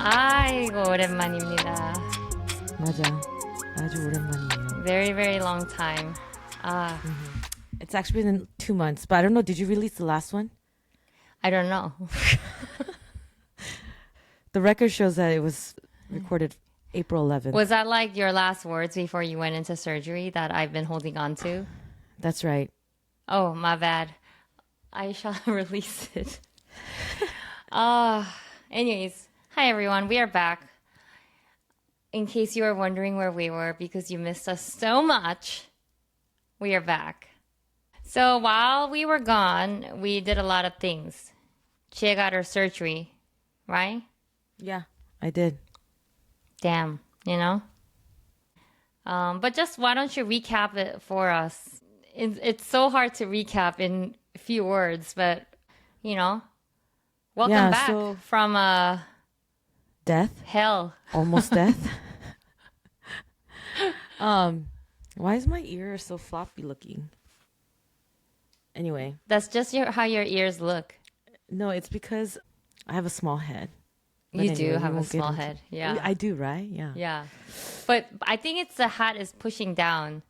아이고 오랜만입니다. 맞아. 아주 오랜만이에요. Very very long time. Ah, It's actually been 2 months, but I don't know. Did you release the last one? I don't know. The record shows that it was recorded April 11th. Was that like your last words before you went into surgery that I've been holding on to? That's right. Oh, my bad. I shall release it. Anyways, hi everyone. We are back. In case you were wondering where we were because you missed us so much, we are back. So while we were gone, we did a lot of things. Jihye got her surgery, right? Yeah, I did. Damn, you know? But just why don't you recap it for us? It's so hard to recap in a few words, but, you know, welcome Yeah, back so- from Death? hell. Almost death? Why is my ear so floppy looking? Anyway, That's just how your ears look. no, it's because I have a small head. But You anyway, do we have a won't get small into- head. Yeah. I do, right? Yeah. Yeah. But I think it's the hat is pushing down.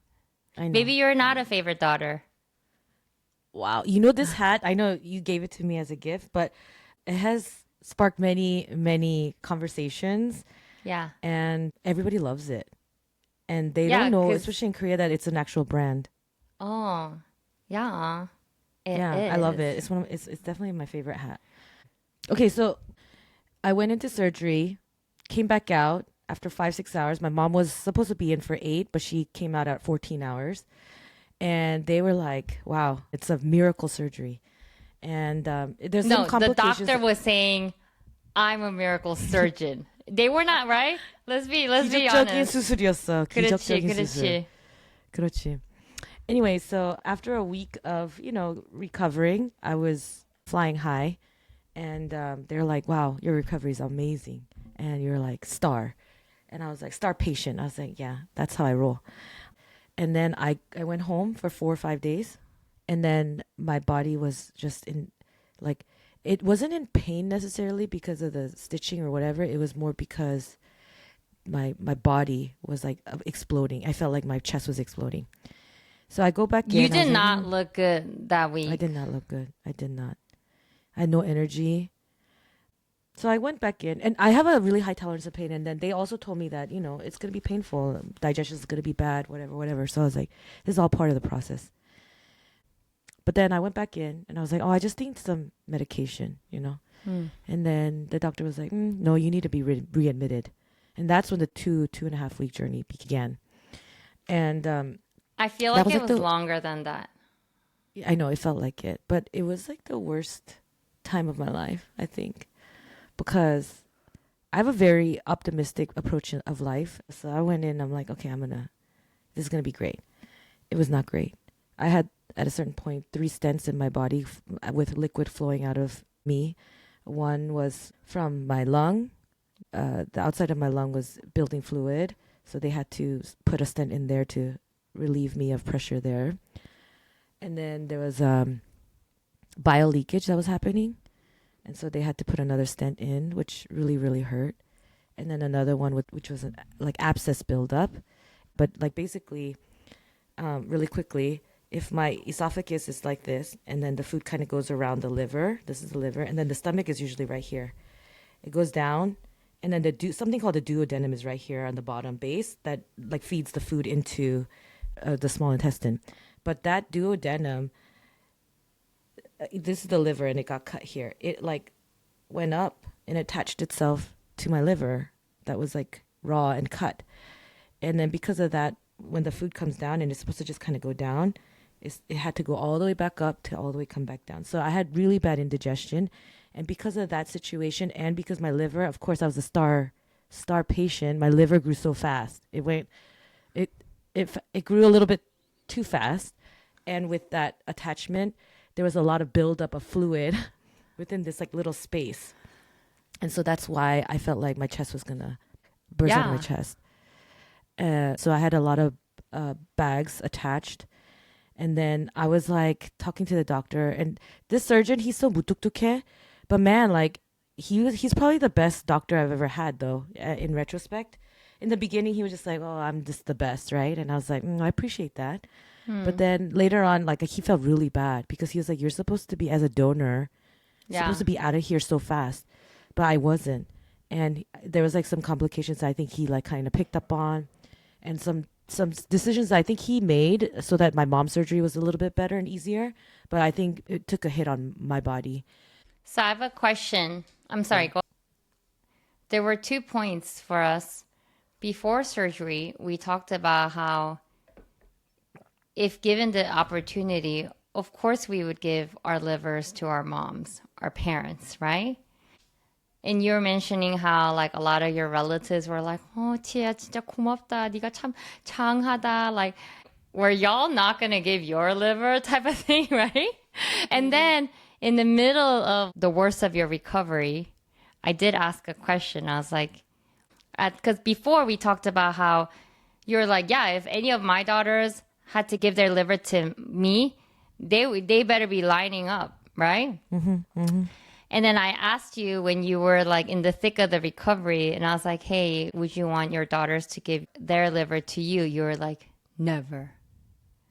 I know. Maybe you're not a favorite daughter. Wow. You know this hat, I know you gave it to me as a gift, but it has sparked many, many conversations Yeah. and everybody loves it. And they Yeah, don't know, 'cause- especially in Korea, that it's an actual brand. Oh. Yeah. It I love it. is. It's definitely my favorite hat. Okay, so I went into surgery, came back out after 5-6 hours. My mom was supposed to be in for 8, but she came out at 14 hours. And they were like, wow, it's a miracle surgery. And there's No, some the complications. doctor was saying, I'm a miracle surgeon. They were not, right? Let's be 기적적인 honest. 수술이었어. 그렇지, 기적적인 수술. 그렇지. 그렇지. Anyway, so after a week of, recovering, I was flying high. And they're like, wow, your recovery is amazing. And you're like, star. And I was like, star patient. I was like, yeah, that's how I roll. And then I went home for 4 or 5 days. And then my body was just it wasn't in pain necessarily because of the stitching or whatever. It was more because my body was like exploding. I felt like my chest was exploding. So I go back in. You I was did like, not look good that week. I did not look good. I did not. I had no energy. So I went back in, and I have a really high tolerance of pain. And then they also told me that, it's going to be painful. Digestion is going to be bad, whatever. So I was like, this is all part of the process. But then I went back in, and I was like, oh, I just need some medication, Hmm. And then the doctor was like, no, you need to be readmitted. And that's when the 2.5 week journey began. And I feel That like was it like was the- longer than that. I know it felt like it, but it was like the worst time of my life, I think, because I have a very optimistic approach of life. So I went in, I'm like, okay, this is going to be great. It was not great. I had, at a certain point, 3 stents in my body with liquid flowing out of me. One was from my lung. The outside of my lung was building fluid. So they had to put a stent in there to relieve me of pressure there. And then there was bile leakage that was happening. And so they had to put another stent in, which really, really hurt. And then another one, which was like abscess buildup. But like basically, really quickly, if my esophagus is like this, and then the food kind of goes around the liver, this is the liver, and then the stomach is usually right here. It goes down, and then something called the duodenum is right here on the bottom base that like feeds the food into the small intestine. But that duodenum, this is the liver, and it got cut here. It like went up and attached itself to my liver that was like raw and cut. And then because of that, when the food comes down and it's supposed to just kind of go down, it had to go all the way back up to all the way come back down. So I had really bad indigestion. And because of that situation, and because my liver, of course, I was a star patient, my liver grew so fast. It grew a little bit too fast. And with that attachment, there was a lot of buildup of fluid within this like little space. And so that's why I felt like my chest was going to burst out of my Yeah. chest. So I had a lot of bags attached. And then I was like talking to the doctor, and this surgeon, he's so mutuktuk해. But man, like he's probably the best doctor I've ever had, though. In retrospect, in the beginning, he was just like, "Oh, I'm just the best, right?" And I was like, "I appreciate that." But then later on, like he felt really bad because he was like, "You're supposed to be as a donor, Yeah. supposed to be out of here so fast," but I wasn't, and there was like some complications I think he like kind of picked up on, and some decisions I think he made so that my mom's surgery was a little bit better and easier. But I think it took a hit on my body. So I have a question. I'm sorry. Yeah. Go. There were 2 points for us. Before surgery, we talked about how if given the opportunity, of course we would give our livers to our moms, our parents, right? And you were mentioning how like a lot of your relatives were like, "Oh, 지혜야 진짜 고맙다. 네가 참 장하다." Like, were y'all not gonna give your liver type of thing, right? And then in the middle of the worst of your recovery, I did ask a question. I was like, because before we talked about how you're like, yeah, if any of my daughters had to give their liver to me, they better be lining up, right? And then I asked you when you were like in the thick of the recovery, and I was like, hey, would you want your daughters to give their liver to you? You were like, never.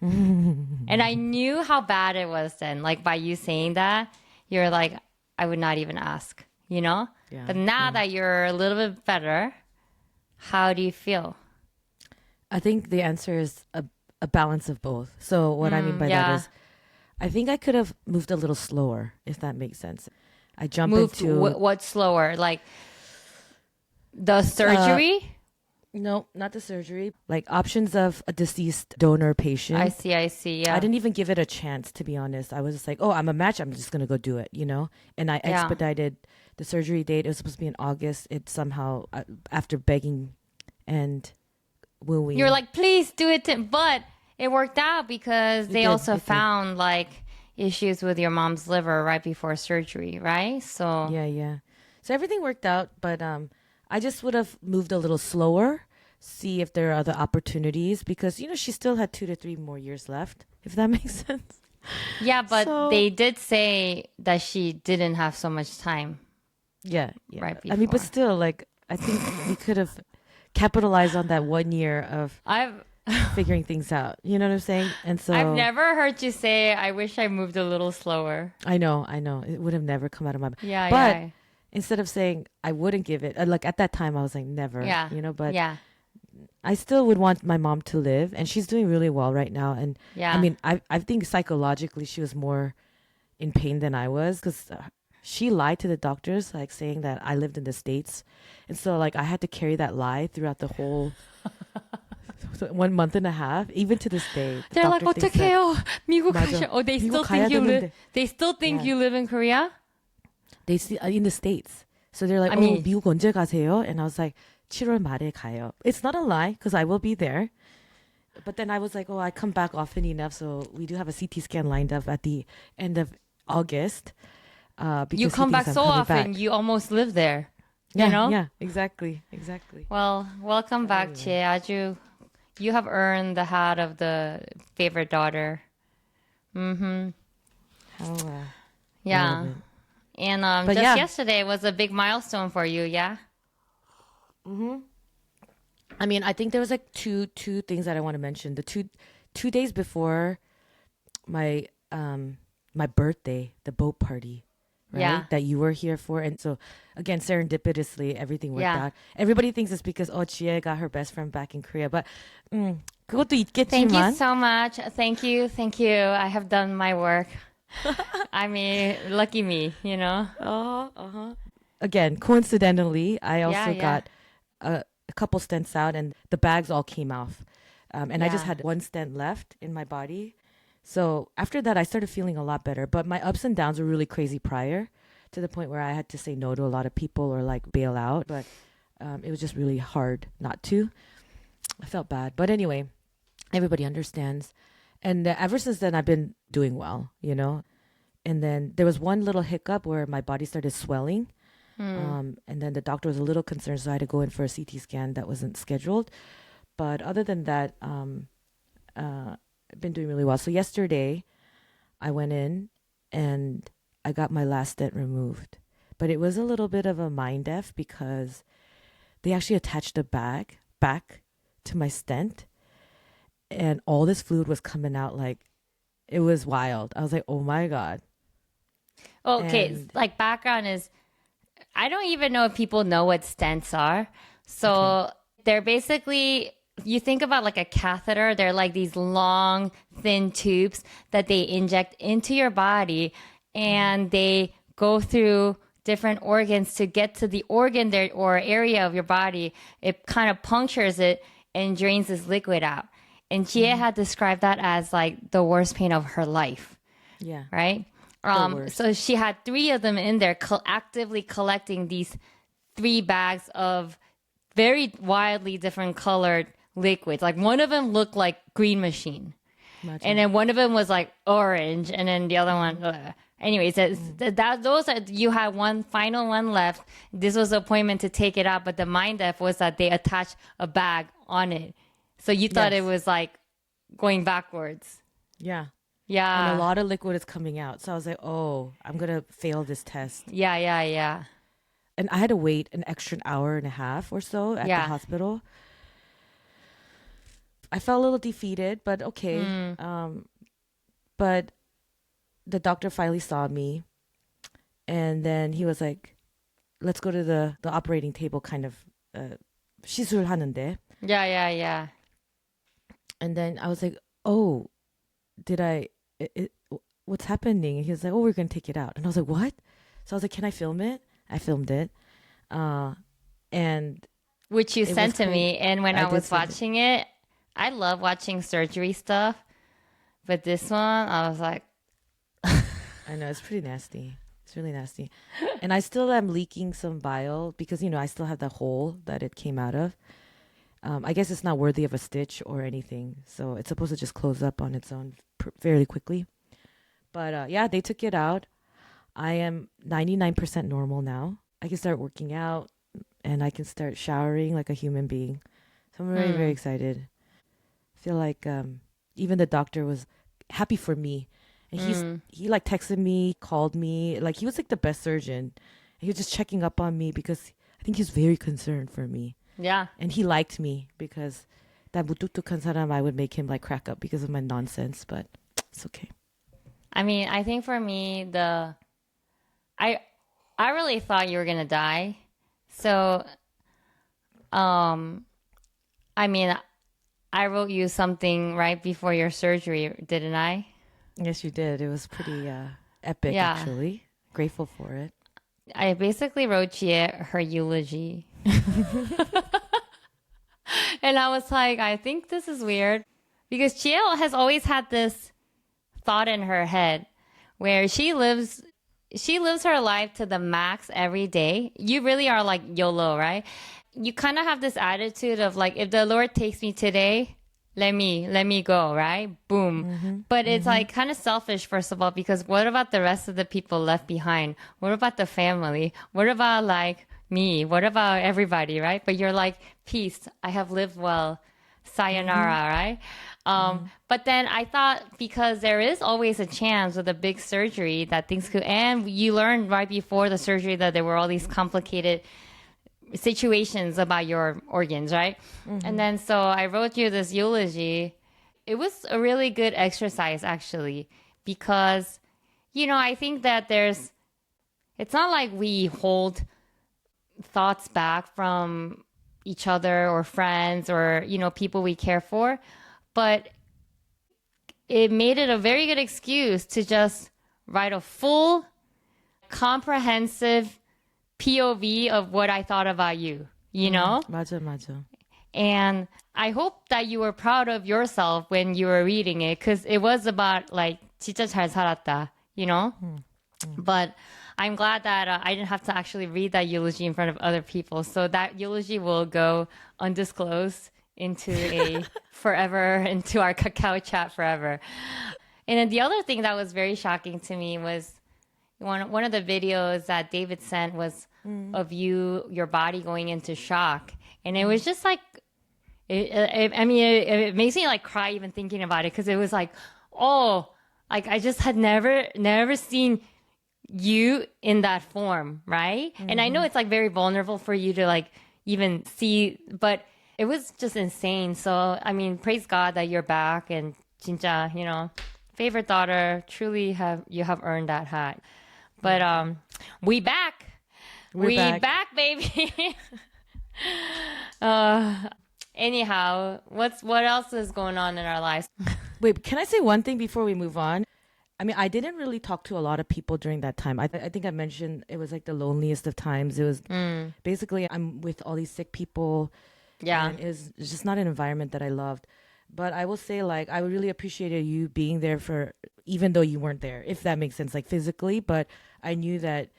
And I knew how bad it was then. Like by you saying that, you're like, I would not even ask, you know? Yeah, But now that you're a little bit better, how do you feel? I think the answer is a balance of both. So what I mean by that yeah. is, I think I could have moved a little slower, if that makes sense. I jumped Moved into what's slower? Like the surgery? no, not the surgery. Like options of a deceased donor patient. I see. Yeah. I didn't even give it a chance, to be honest. I was just like, oh, I'm a match. I'm just gonna go do it, you know. And I Yeah. expedited the surgery date. It was supposed to be in August. It somehow, after begging and wooing, You're like, please do it. But it worked out because they also it did. found like issues with your mom's liver right before surgery, right? So yeah. So everything worked out, but I just would have moved a little slower, see if there are other opportunities because she still had 2 to 3 more years left, if that makes sense. yeah, but So- they did say that she didn't have so much time. Yeah. Right I mean, but before. still, like I think we could have capitalized on that 1 year of I've figuring things out. You know what I'm saying? And so I've never heard you say I wish I moved a little slower. I know. It would have never come out of my. Yeah, But yeah. instead of saying I wouldn't give it, like at that time I was like never. Yeah. But yeah. I still would want my mom to live, and she's doing really well right now. And Yeah. I mean, I think psychologically she was more in pain than I was because she lied to the doctors, like saying that I lived in the States, and so like I had to carry that lie throughout the whole 1 month and a half, even to this day. The They're like, doctor thinks that- 어떡해요? 미국 맞아. 가셔. Oh, they 미국 still 가야 think you live. 되는데. They still think Yeah. you live in Korea. They see in the States, so they're like, I "Oh, mean- 미국 언제 가세요?" And I was like, "7월 말에 가요." It's not a lie because I will be there. But then I was like, "Oh, I come back often enough, so we do have a CT scan lined up at the end of August." Because You he come back thinks so I'm coming often, back. you almost live there. Yeah, you know? yeah, exactly. Well, welcome back, Jihye. 아주, you have earned the hat of the favorite daughter. How, Yeah. relevant. And But just yeah. yesterday was a big milestone for you, yeah? I mean, I think there was like two things that I want to mention. The two days before my my birthday, the boat party, right? Yeah. That you were here for, and so again, serendipitously, everything worked Yeah. out. Everybody thinks it's because Jihye got her best friend back in Korea, but 그것도 Thank you 있겠지만 so much. Thank you. I have done my work. I mean, lucky me, you know? again, coincidentally, I also Yeah. got a couple stents out, and the bags all came off. And I just Yeah. had one stent left in my body. So after that, I started feeling a lot better. But my ups and downs were really crazy prior, to the point where I had to say no to a lot of people or like bail out. But it was just really hard not to. I felt bad. But anyway, everybody understands. And ever since then, I've been doing well, you know. And then there was one little hiccup where my body started swelling. And then the doctor was a little concerned, so I had to go in for a CT scan that wasn't scheduled. But other than that, I've been doing really well. So yesterday, I went in and I got my last stent removed But it was a little bit of a mind F because they actually attached a bag back to my stent, and all this fluid was coming out like it was wild. I was like, oh my God. Okay, And like background is I don't even know if people know what stents are. So they're basically, you think about like a catheter, they're like these long, thin tubes that they inject into your body, and they go through different organs to get to the organ there or area of your body. It kind of punctures it and drains this liquid out. And Jihye had described that as like the worst pain of her life, yeah, right? worst. So she had 3 of them in there actively collecting these 3 bags of very wildly different colored liquids. Like one of them looked like green machine. Imagine. And then one of them was like orange, and then the other one. Anyways, those are, you had one final one left. This was the appointment to take it out, but the mind F was that they attached a bag on it, so you thought Yes. it was like going backwards. Yeah. Yeah, And a lot of liquid is coming out. So I was like, oh, I'm going to fail this test. yeah. And I had to wait an extra hour and a half or so at the Yeah. hospital. I felt a little defeated, but okay. But the doctor finally saw me. And then he was like, let's go to the operating table kind of 시술하는데. Yeah. And then I was like, oh, what's happening? And he was like, oh, we're going to take it out. And I was like, what? So I was like, can I film it? I filmed it. And Which you it sent was to crazy. me, and when I I did was send it. watching it, I love watching surgery stuff, but this one, I was like, I know, it's pretty nasty. It's really nasty. And I still am leaking some bile because, I still have the hole that it came out of. I guess it's not worthy of a stitch or anything. So it's supposed to just close up on its own fairly quickly. But yeah, they took it out. I am 99% normal now. I can start working out and I can start showering like a human being. So I'm very, very excited. I feel like even the doctor was happy for me. And he like texted me, called me. Like he was like the best surgeon. He was just checking up on me because I think he was very concerned for me. yeah. And he liked me because that mutuktuk한 사람, I would make him like crack up because of my nonsense, but it's okay. I mean, I think for me, I really thought you were gonna die. So, I mean, I wrote you something right before your surgery, didn't I? Yes, you did. It was pretty epic, Yeah. actually. Grateful for it. I basically wrote Jihye her eulogy. And I was like, I think this is weird. Because Jihye has always had this thought in her head where she lives her life to the max every day. You really are like YOLO, right? You kind of have this attitude of like, if the Lord takes me today, let me go, right? Boom. But it's like kind of selfish, first of all, because what about the rest of the people left behind? What about the family? What about like me? What about everybody, right? But you're like, peace, I have lived well. Sayonara, right? But then I thought, because there is always a chance with a big surgery that things could, and you learned right before the surgery that there were all these complicated situations about your organs, right? And then so I wrote you this eulogy. It was a really good exercise, actually, because, I think that it's not like we hold thoughts back from each other or friends or, people we care for, but it made it a very good excuse to just write a full, comprehensive POV of what I thought about you, 맞아. And I hope that you were proud of yourself when you were reading it, because it was about like, 진짜 잘 살았다, But I'm glad that I didn't have to actually read that eulogy in front of other people. So that eulogy will go undisclosed into into our cacao chat forever. And then the other thing that was very shocking to me was one of the videos that David sent was of your body going into shock. And it was just like, it makes me like cry even thinking about it, because it was like, oh, like I just had never seen you in that form, right? And I know it's like very vulnerable for you to like even see, but it was just insane. So, I mean, praise God that you're back and 진짜, you know, favorite daughter, truly you have earned that hat. But we back. We back, baby. Anyhow, what else is going on in our lives? Wait, can I say one thing before we move on? I mean, I didn't really talk to a lot of people during that time. I think I mentioned it was like the loneliest of times. It was basically I'm with all these sick people. Yeah. And it's just not an environment that I loved. But I will say, like, I really appreciated you being there for, even though you weren't there, if that makes sense, like physically. But I knew that,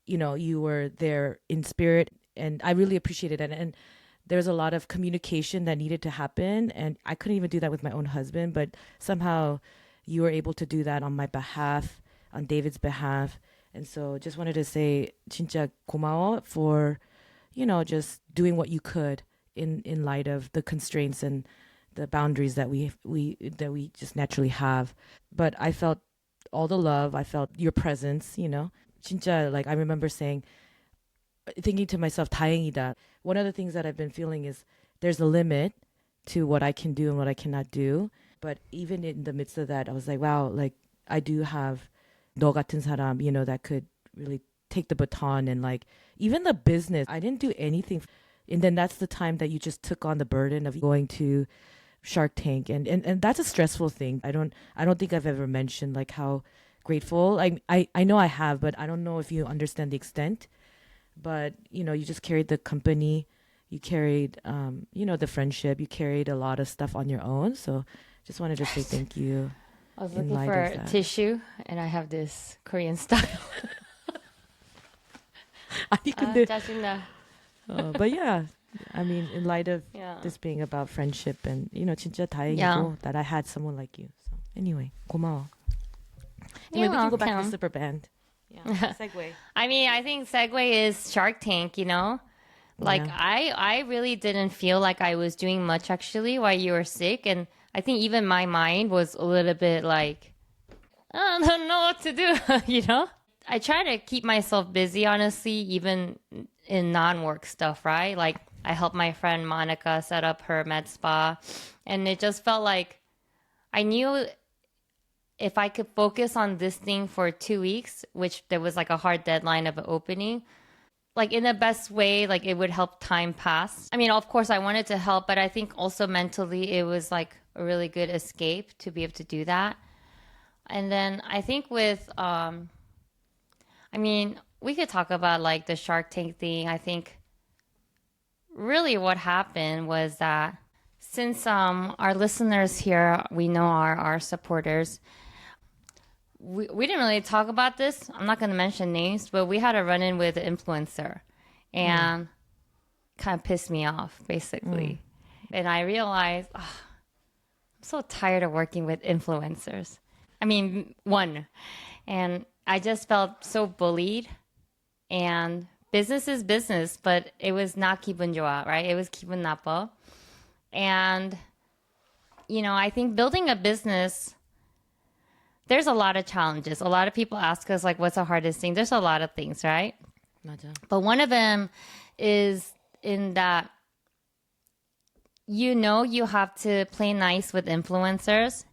you know, you were there in spirit, and I really appreciated it. And there's a lot of communication that needed to happen, and I couldn't even do that with my own husband, but somehow you were able to do that on my behalf, on David's behalf. And so just wanted to say 진짜 고마워 for, you know, just doing what you could in light of the constraints and the boundaries that we just naturally have. But I felt all the love. I felt your presence, you know. 진짜, like, I remember thinking to myself, 다행이다. One of the things that I've been feeling is there's a limit to what I can do and what I cannot do. But even in the midst of that, I was like, wow, like, I do have 너 같은 사람, you know, that could really take the baton. And like, even the business, I didn't do anything. And then that's the time that you just took on the burden of going to Shark Tank. And that's a stressful thing. I don't think I've ever mentioned like how grateful. I know I have, but I don't know if you understand the extent. But, you know, you just carried the company, you carried, you know, the friendship, you carried a lot of stuff on your own. So just wanted to say thank you. I was looking for tissue, and I have this Korean style. 짜증나. But yeah, I mean, in light of this being about friendship and, you know, 진짜 다행이고 that I had someone like you. So anyway, 고마워. Anyway, we can go back to the super band. Yeah, segue. I mean, I think segue is Shark Tank, you know? Like, I really didn't feel like I was doing much, actually, while you were sick. And I think even my mind was a little bit like, I don't know what to do, you know? I try to keep myself busy, honestly, even in non-work stuff, right? Like, I helped my friend Monica set up her med spa. And it just felt like I knew if I could focus on this thing for 2 weeks, which there was like a hard deadline of an opening, like in the best way, like it would help time pass. I mean, of course I wanted to help, but I think also mentally it was like a really good escape to be able to do that. And then I think with, I mean, we could talk about like the Shark Tank thing. I think really what happened was that since our listeners here, we know are our supporters, we didn't really talk about this. I'm not going to mention names, but we had a run-in with an influencer and kind of pissed me off, basically. And I realized, I'm so tired of working with influencers. I mean, one. And I just felt so bullied. And business is business, but it was not 기분 좋아, right? It was 기분 나빠. And, you know, I think building a business, there's a lot of challenges. A lot of people ask us, like, what's the hardest thing? There's a lot of things, right? 맞아. But one of them is in that, you know, you have to play nice with influencers.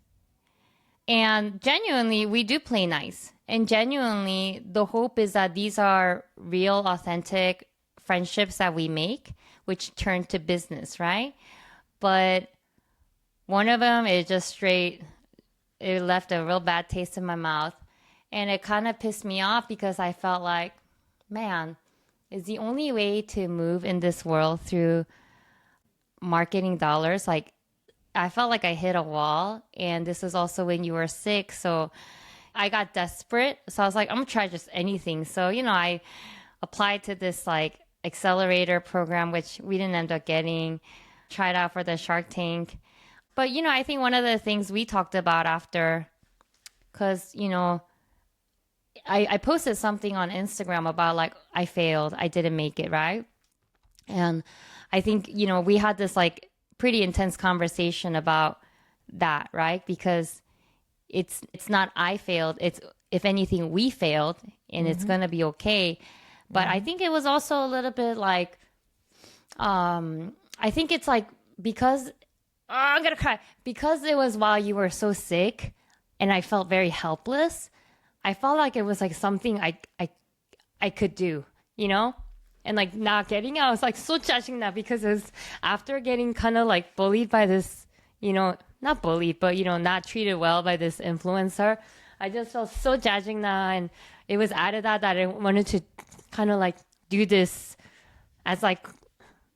And genuinely, we do play nice. And genuinely, the hope is that these are real, authentic friendships that we make, which turn to business, right? But one of them is just straight, it left a real bad taste in my mouth. And it kind of pissed me off because I felt like, man, is the only way to move in this world through marketing dollars? Like, I felt like I hit a wall. And this is also when you were sick. So I got desperate. So I was like, I'm going to try just anything. So, you know, I applied to this like accelerator program, which we didn't end up getting, tried out for the Shark Tank. But, you know, I think one of the things we talked about after, because, you know, I posted something on Instagram about like, I failed, I didn't make it, right? And I think, you know, we had this like pretty intense conversation about that, right? Because it's not I failed, it's if anything, we failed and it's going to be okay. But I think it was also a little bit like, I think it's like because, I'm going to cry. Because it was while you were so sick and I felt very helpless, I felt like it was like something I could do, you know? And like not getting out, I was like so judging that because it's after getting kind of like bullied by this, you know, not bullied, but you know, not treated well by this influencer. I just felt so judging that, and it was added that I wanted to kind of like do this as like,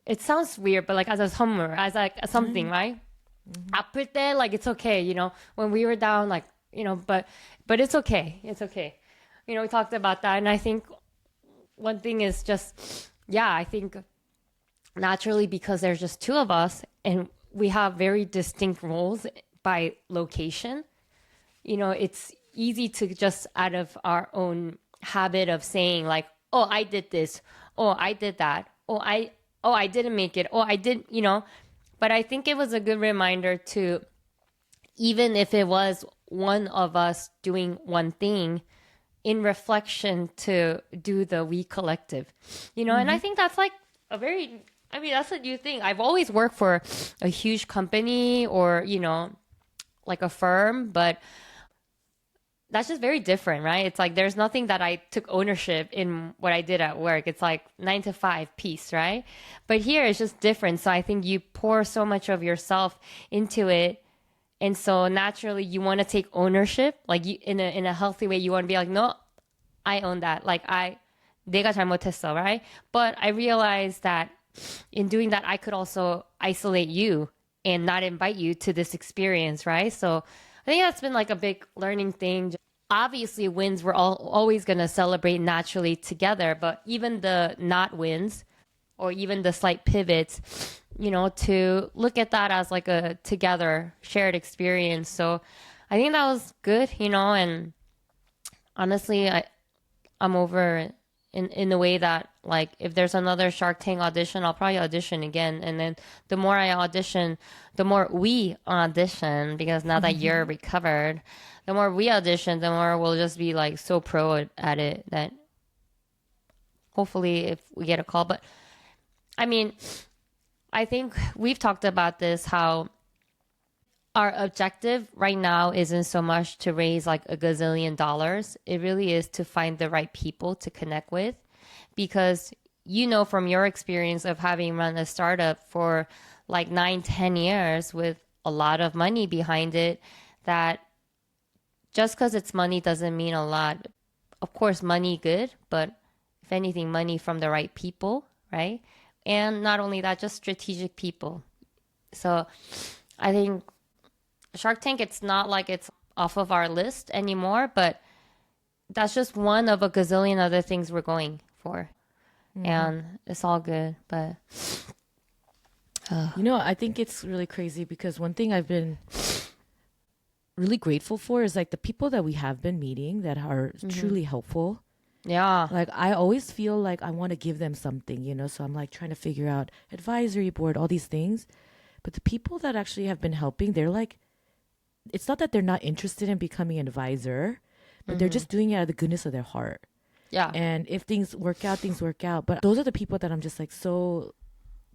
it sounds weird, but like as a summer, as like something, right? 아플 때, like it's okay, you know, when we were down, like, you know, but it's okay. It's okay. You know, we talked about that, and I think one thing is just, yeah, I think naturally because there's just two of us and we have very distinct roles by location, you know, it's easy to just out of our own habit of saying like, oh, I did this. Oh, I did that. Oh, I didn't make it. Oh, I did, you know, but I think it was a good reminder to, even if it was one of us doing one thing, in reflection to do the we collective, you know. And I think that's like a very, I mean, that's a new thing. I've always worked for a huge company or, you know, like a firm, but that's just very different, right? It's like there's nothing that I took ownership in what I did at work. It's like 9 to 5 piece, right? But here it's just different. So I think you pour so much of yourself into it. And so naturally you want to take ownership, like you, in a healthy way, you want to be like, no, I own that. Like 내가 잘못했어, right? But I realized that in doing that, I could also isolate you and not invite you to this experience, right? So I think that's been like a big learning thing. Obviously, wins we're always going to celebrate naturally together, but even the not wins or even the slight pivots, you know, to look at that as like a together shared experience. So I think that was good, you know, and honestly, I'm over in the way that like if there's another Shark Tank audition, I'll probably audition again. And then the more I audition, the more we audition, because now that you're recovered, the more we audition, the more we'll just be like so pro at it that hopefully if we get a call. But I mean, I think we've talked about this, how our objective right now isn't so much to raise like a gazillion dollars. It really is to find the right people to connect with, because you know from your experience of having run a startup for like 9-10 years with a lot of money behind it, that just because it's money doesn't mean a lot. Of course, money good, but if anything, money from the right people, right? And not only that, just strategic people. So I think Shark Tank, it's not like it's off of our list anymore, but that's just one of a gazillion other things we're going for. And it's all good, but you know, I think it's really crazy because one thing I've been really grateful for is like the people that we have been meeting that are truly helpful. yeah. Like I always feel like I want to give them something, you know, so I'm like trying to figure out advisory board, all these things. But the people that actually have been helping, they're like, it's not that they're not interested in becoming an advisor, but they're just doing it out of the goodness of their heart. Yeah. And if things work out, things work out. But those are the people that I'm just like, so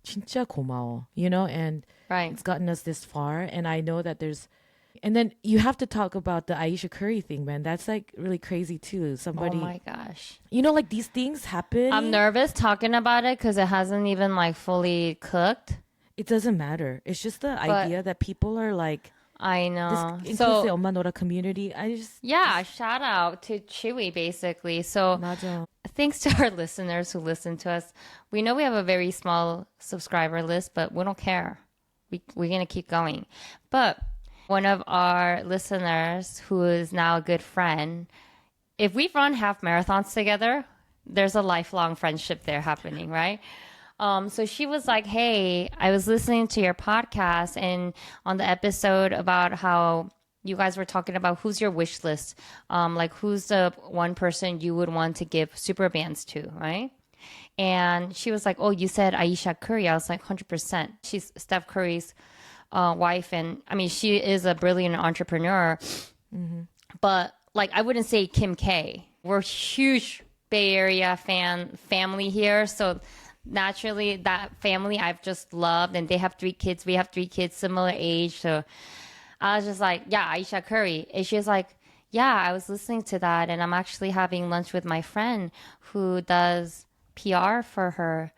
진짜 고마워, you know, and Right. it's gotten us this far. And I know that there's, and then you have to talk about the Aisha Curry thing, man. That's like really crazy too. Somebody, Oh my gosh. you know, like these things happen. I'm nervous talking about it because it hasn't even like fully cooked. It doesn't matter. It's just the idea that people are like, I know. this includes So the UmmaNola community. I just, yeah, shout out to Chewy basically. So 맞아. thanks to our listeners who listen to us. We know we have a very small subscriber list, but we don't care. We're going to keep going. But one of our listeners who is now a good friend, if we've run half marathons together, there's a lifelong friendship there happening, right? So she was like, hey, I was listening to your podcast and on the episode about how you guys were talking about who's your wish list, like who's the one person you would want to give super bands to, right? And she was like, oh, you said Aisha Curry. I was like, 100%. She's Steph Curry's wife. And I mean, she is a brilliant entrepreneur. But like, I wouldn't say Kim K. We're huge Bay Area family here. So naturally, that family I've just loved, and they have 3 kids. We have 3 kids, similar age. So I was just like, yeah, Aisha Curry. And she's like, yeah, I was listening to that, and I'm actually having lunch with my friend who does PR for her.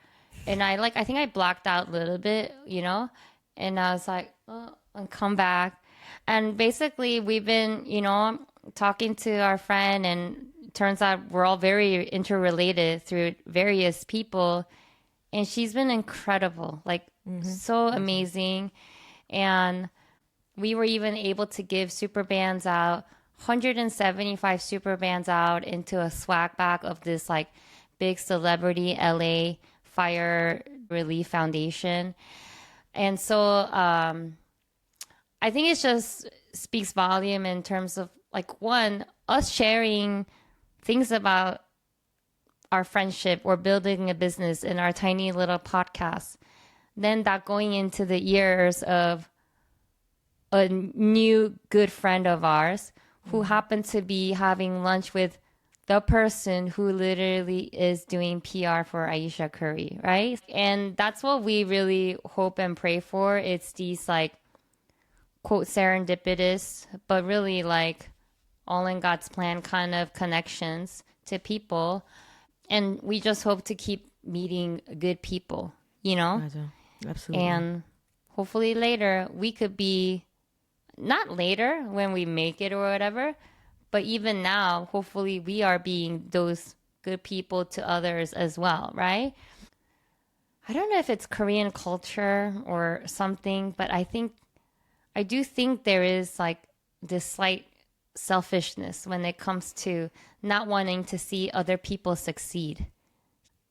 And I think I blacked out a little bit, you know, and I was like, oh, and come back. And basically, we've been, you know, talking to our friend, and turns out we're all very interrelated through various people. And she's been incredible, like so amazing. And we were even able to give super bands out, 175 super bands out into a swag bag of this like big celebrity LA Fire Relief Foundation. And so I think it just speaks volume in terms of like, one, us sharing things about our friendship or building a business in our tiny little podcast. Then that going into the ears of a new good friend of ours who happened to be having lunch with the person who literally is doing PR for Aisha Curry, right? And that's what we really hope and pray for. It's these like, quote, serendipitous, but really like all in God's plan kind of connections to people. And we just hope to keep meeting good people, you know? Absolutely. And hopefully later we could be, not later when we make it or whatever, but even now, hopefully we are being those good people to others as well, right? I don't know if it's Korean culture or something, but I do think there is like this slight selfishness when it comes to not wanting to see other people succeed.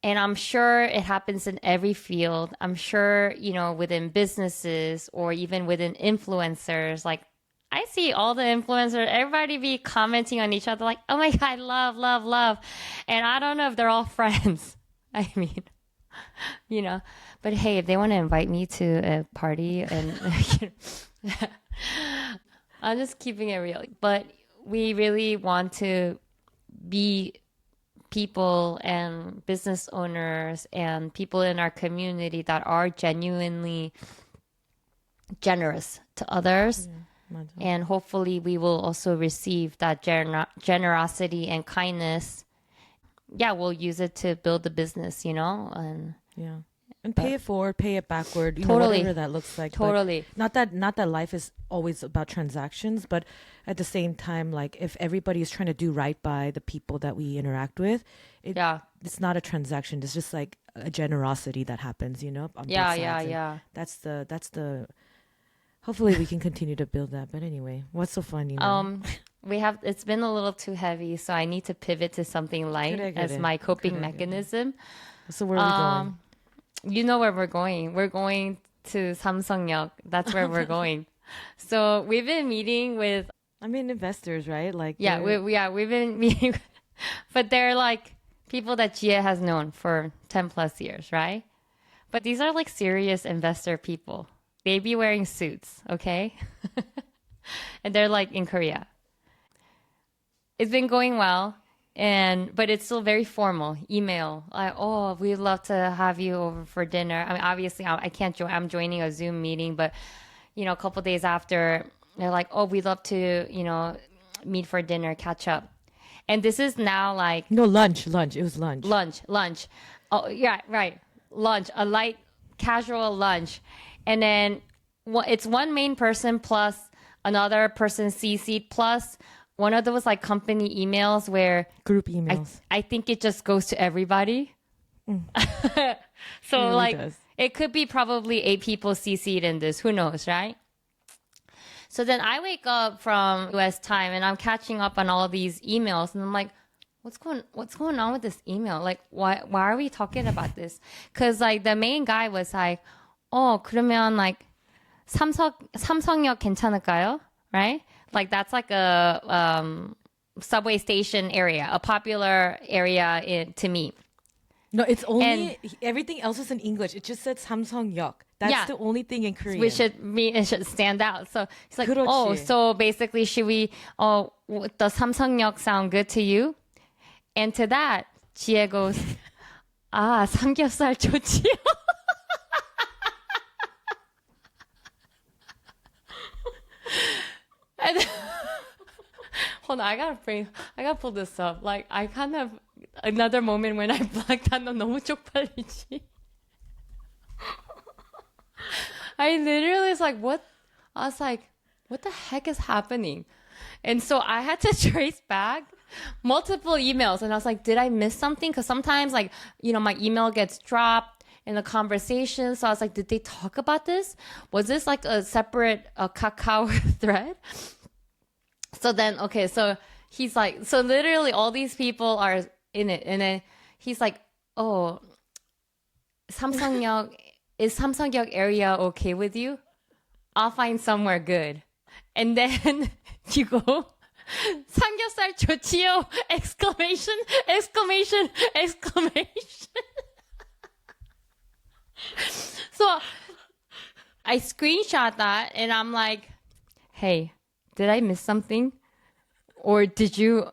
And I'm sure it happens in every field. I'm sure, you know, within businesses or even within influencers, like I see all the influencers, everybody be commenting on each other like, oh my God, love, love, love. And I don't know if they're all friends. I mean, you know, but hey, if they want to invite me to a party and I'm just keeping it real. But we really want to be people and business owners and people in our community that are genuinely generous to others. And hopefully we will also receive that generosity and kindness. Yeah, we'll use it to build the business, you know? And yeah. And pay it forward, pay it backward, you totally, know, whatever that looks like. Totally. But not that life is always about transactions, but at the same time, like if everybody is trying to do right by the people that we interact with, it's not a transaction. It's just like a generosity that happens, you know? On both sides. Yeah. That's the. Hopefully we can continue to build that. But anyway, what's so funny? It's been a little too heavy, so I need to pivot to something light as my coping mechanism. So where are we going? You know where we're going. We're going to Samsung역. That's where we're going. So we've been meeting with... investors, right? Like we've been meeting... But they're like people that Jihye has known for 10 plus years, right? But these are like serious investor people. They be wearing suits, okay? And they're like in Korea. It's been going well. But it's still very formal. Email, like, oh, we'd love to have you over for dinner. I mean, obviously, I can't join. I'm joining a Zoom meeting, but you know, a couple days after, they're like, oh, we'd love to, you know, meet for dinner, catch up. And this is now like lunch. It was lunch. Lunch. Oh, yeah, right. Lunch, a light, casual lunch, and then it's one main person plus another person CC'd plus. One of those like company emails where group emails. I think it just goes to everybody. So it really like does. It could be probably 8 people CC'd in this. Who knows, right? So then I wake up from US time and I'm catching up on all these emails and I'm like, what's going on with this email? Like why are we talking about this? Because like the main guy was like, oh, 그러면 like 삼성역 괜찮을까요? Right? Like that's like a subway station area, a popular area to meet. No, it's And only everything else is in English. It just said Samsung-yeok. That's yeah, the only thing in Korean. it should stand out. So he's like, 그렇지. oh, so basically, should we? Oh, does 삼성역 sound good to you? And to that, Jihye goes, 아, 삼겹살 좋지요. And hold on, I gotta pull this up. Like, I kind of another moment when I blacked out. 너 너무 쪽팔리지. I literally was like, what? I was like, what the heck is happening? And so I had to trace back multiple emails. And I was like, did I miss something? Because sometimes, like, you know, my email gets dropped in the conversation. So I was like, did they talk about this? Was this like a separate Kakao thread? So then, okay, so he's like, so literally all these people are in it. And then he's like, oh, 삼성역, is Samsung-yeok area okay with you? I'll find somewhere good. And then you go, 삼겹살 좋지요! Exclamation, exclamation, exclamation. So I screenshot that and I'm like, hey, did I miss something? Or did you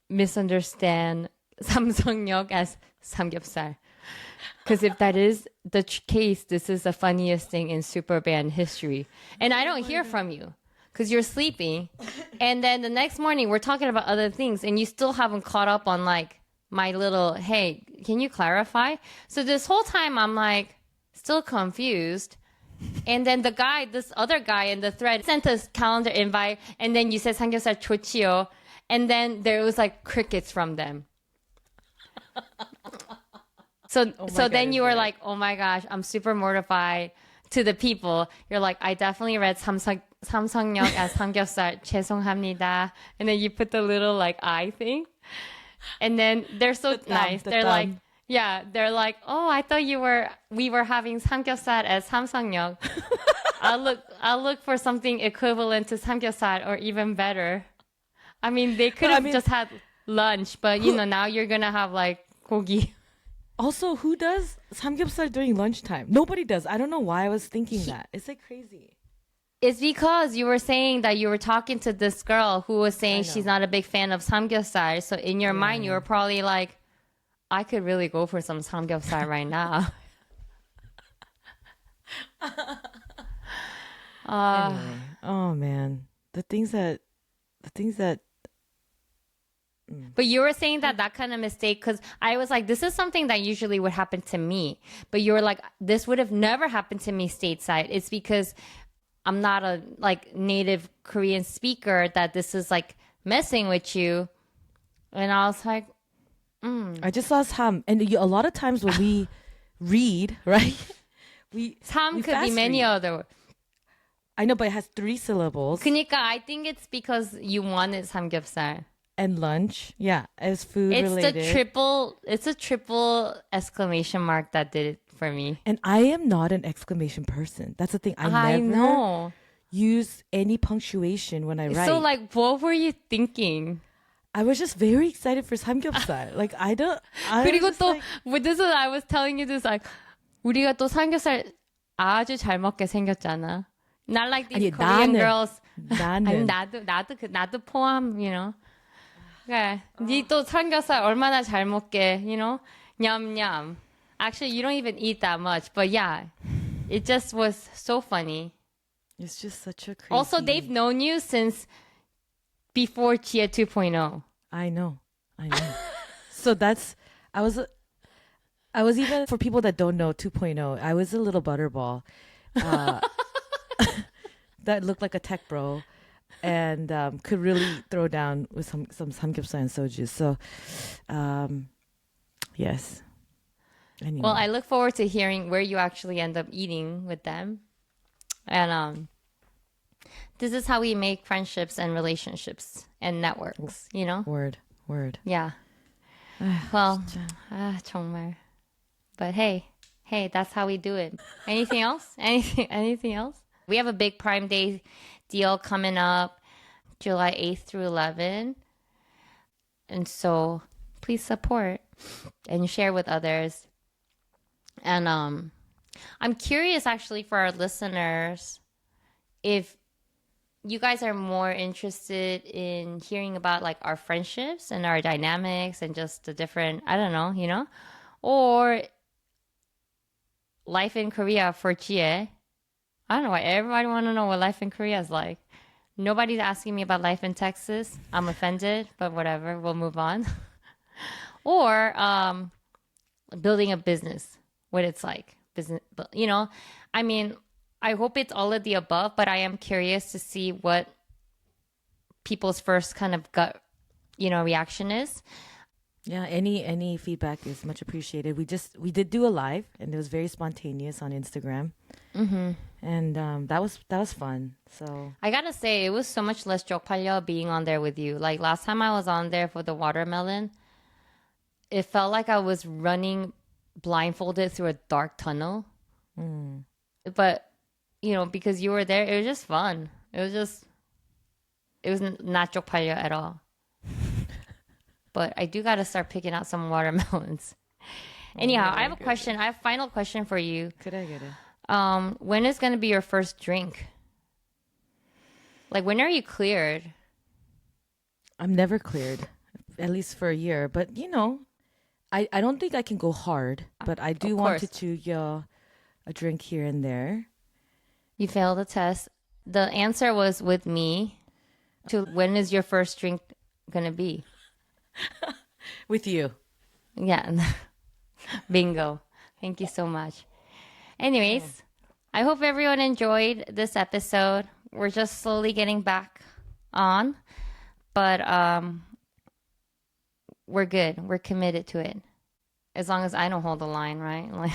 misunderstand 삼성역 as 삼겹살? Because if that is the case, this is the funniest thing in Superband history. And I don't hear from you because you're sleeping. And then the next morning, we're talking about other things and you still haven't caught up on like my little, hey, can you clarify? So this whole time, I'm like still confused. And then this other guy in the thread sent us calendar invite. And then you said 삼겹살 좋지요. And then there was like crickets from them. So then you were like, oh my gosh, I'm super mortified to the people. You're like, I definitely read 삼성역 as 삼겹살 죄송합니다. And then you put the little like eye thing. And then they're so nice. They're like, yeah, they're like, oh, I thought we were having 삼겹살 as 삼성역. I'll look for something equivalent to 삼겹살 or even better. I mean, they could have just had lunch, but you know, now you're going to have like 고기. Also, who does samgyeopsal during lunchtime? Nobody does. I don't know why I was thinking that. It's like crazy. It's because you were saying that you were talking to this girl who was saying she's not a big fan of samgyeopsal. So in your mind, you were probably like, I could really go for some samgyeopsal right now. Anyway. Oh man, the things that. But you were saying that kind of mistake because I was like, this is something that usually would happen to me. But you were like, this would have never happened to me stateside. It's because I'm not a like native Korean speaker that this is like messing with you. And I was like, I just saw Sam, and a lot of times when we read, right? Sam could be fast many read. other. I know, but it has 3 syllables. 그러니까 I think it's because you wanted 삼겹살. And lunch, yeah, as food related. It's a triple exclamation mark that did it for me. And I am not an exclamation person. That's the thing. I never know. use any punctuation when I write. So like, what were you thinking? I was just very excited for 삼겹살. Like I 그리고 또 with this one, I was telling you this like 우리가 또 삼겹살 아주 잘 먹게 생겼잖아. Not like these Korean girls. 아니 나도 포함, you know. 그래. 니 또 삼겹살 얼마나 잘 먹게, you know? 냠냠. Actually, you don't even eat that much, but yeah, it just was so funny. It's just such a crazy. Also, they've known you since before Jihye 2.0. I know. So I was even, for people that don't know 2.0, I was a little butterball that looked like a tech bro. And could really throw down with some samgyeopsal and soju. So, yes. Anyway. Well, I look forward to hearing where you actually end up eating with them. And this is how we make friendships and relationships and networks, you know? Word. Yeah. Well, 정말. But hey, that's how we do it. Anything else? Anything else? We have a big Prime Day deal coming up July 8th through 11th. And so please support. and share with others. And I'm curious actually for our listeners if you guys are more interested in hearing about like our friendships and our dynamics and just the different, I don't know, or life in Korea for Jihye. I don't know why everybody want to know what life in Korea is like. Nobody's asking me about life in Texas. I'm offended, but whatever. We'll move on. Or building a business, what it's like. Business, I mean, I hope it's all of the above, but I am curious to see what people's first kind of gut, reaction is. Yeah, any feedback is much appreciated. We did do a live, and it was very spontaneous on Instagram, and that was fun. So I gotta say, it was so much less 쪽팔려 being on there with you. Like last time I was on there for the watermelon, it felt like I was running blindfolded through a dark tunnel. But because you were there, it was just fun. It was not 쪽팔려 at all. But I do got to start picking out some watermelons. Anyhow, I have a question. I have a final question for you. Could I get it? When is going to be your first drink? Like, when are you cleared? I'm never cleared, at least for a year. But, I don't think I can go hard. But I do want to chew a drink here and there. You failed the test. The answer was with me to when is your first drink going to be? With you. Yeah. Bingo. Thank you so much. Anyways, I hope everyone enjoyed this episode. We're just slowly getting back on, but we're good. We're committed to it. As long as I don't hold the line, right? Like,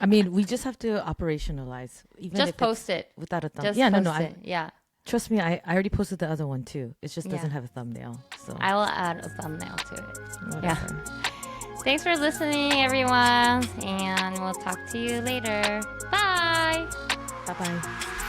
I mean, we just have to operationalize. Even just if post it without a thumb. Just yeah, post no. it. Yeah. Trust me, I already posted the other one too. It just doesn't have a thumbnail. So I will add a thumbnail to it. whatever. Yeah. Thanks for listening, everyone, and we'll talk to you later. Bye. Bye bye.